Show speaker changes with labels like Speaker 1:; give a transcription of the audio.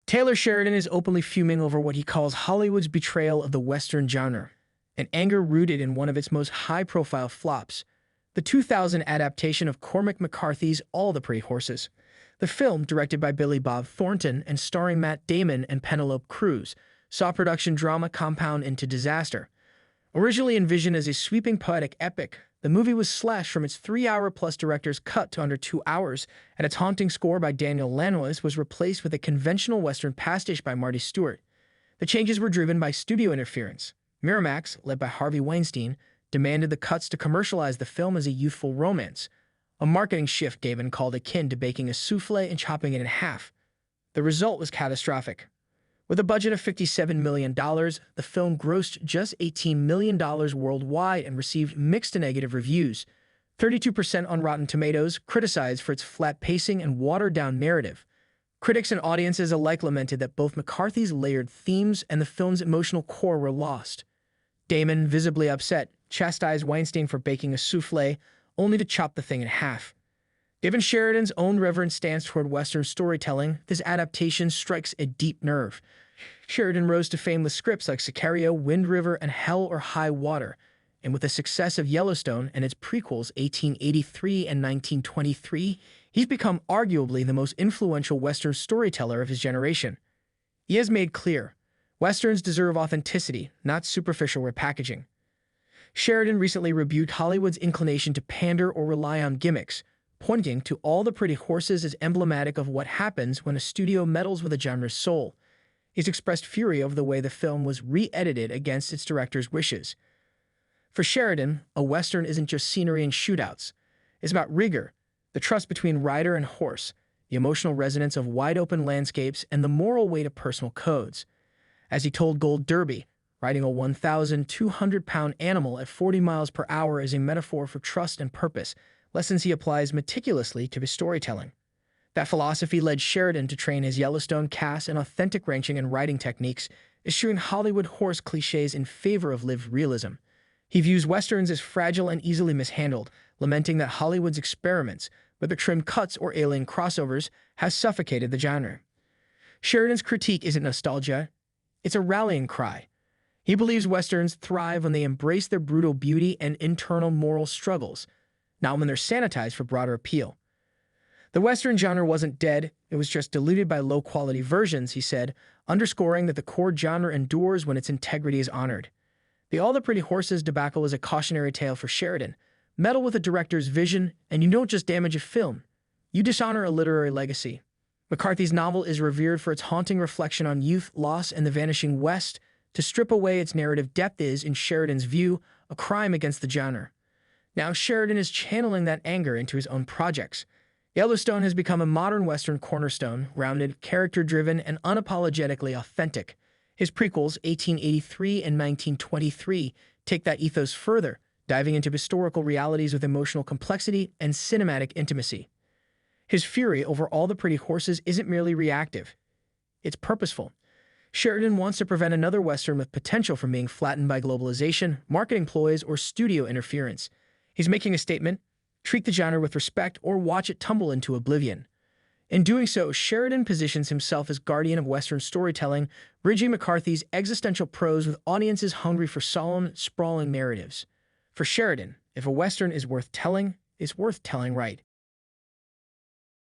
Speaker 1: Taylor Sheridan is openly fuming over what he calls Hollywood's betrayal of the Western genre, an anger rooted in one of its most high-profile flops, the 2000 adaptation of Cormac McCarthy's All the Pretty Horses. The film, directed by Billy Bob Thornton and starring Matt Damon and Penelope Cruz, saw production drama compound into disaster. Originally envisioned as a sweeping poetic epic, the movie was slashed from its 3-hour-plus director's cut to under 2 hours, and its haunting score by Daniel Lanois was replaced with a conventional Western pastiche by Marty Stewart. The changes were driven by studio interference. Miramax, led by Harvey Weinstein, demanded the cuts to commercialize the film as a youthful romance, a marketing shift Gavin called akin to baking a souffle and chopping it in half. The result was catastrophic. With a budget of $57 million, the film grossed just $18 million worldwide and received mixed to negative reviews. 32% on Rotten Tomatoes, criticized for its flat pacing and watered-down narrative. Critics and audiences alike lamented that both McCarthy's layered themes and the film's emotional core were lost. Damon, visibly upset, chastised Weinstein for baking a souffle, only to chop the thing in half. Given Sheridan's own reverent stance toward Western storytelling, this adaptation strikes a deep nerve. Sheridan rose to fame with scripts like Sicario, Wind River, and Hell or High Water, and with the success of Yellowstone and its prequels 1883 and 1923, he's become arguably the most influential Western storyteller of his generation. He has made clear, Westerns deserve authenticity, not superficial repackaging. Sheridan recently rebuked Hollywood's inclination to pander or rely on gimmicks, pointing to All the Pretty Horses as emblematic of what happens when a studio meddles with a genre's soul. He's expressed fury over the way the film was re-edited against its director's wishes. For Sheridan, a Western isn't just scenery and shootouts. It's about rigor, the trust between rider and horse, the emotional resonance of wide-open landscapes, and the moral weight of personal codes. As he told Gold Derby, riding a 1,200-pound animal at 40 miles per hour is a metaphor for trust and purpose, lessons he applies meticulously to his storytelling. That philosophy led Sheridan to train his Yellowstone cast in authentic ranching and riding techniques, eschewing Hollywood horse cliches in favor of lived realism. He views Westerns as fragile and easily mishandled, lamenting that Hollywood's experiments, whether trim cuts or alien crossovers, has suffocated the genre. Sheridan's critique isn't nostalgia, it's a rallying cry. He believes Westerns thrive when they embrace their brutal beauty and internal moral struggles, not when they're sanitized for broader appeal. The Western genre wasn't dead, it was just diluted by low-quality versions, he said, underscoring that the core genre endures when its integrity is honored. The All the Pretty Horses debacle is a cautionary tale for Sheridan. Meddle with a director's vision, and you don't just damage a film. You dishonor a literary legacy. McCarthy's novel is revered for its haunting reflection on youth, loss, and the vanishing West. To strip away its narrative depth is, in Sheridan's view, a crime against the genre. Now Sheridan is channeling that anger into his own projects. Yellowstone has become a modern Western cornerstone, rounded, character-driven, and unapologetically authentic. His prequels, 1883 and 1923, take that ethos further, diving into historical realities with emotional complexity and cinematic intimacy. His fury over All the Pretty Horses isn't merely reactive. It's purposeful. Sheridan wants to prevent another Western with potential from being flattened by globalization, marketing ploys, or studio interference. He's making a statement: treat the genre with respect or watch it tumble into oblivion. In doing so, Sheridan positions himself as guardian of Western storytelling, bridging McCarthy's existential prose with audiences hungry for solemn, sprawling narratives. For Sheridan, if a Western is worth telling, it's worth telling right.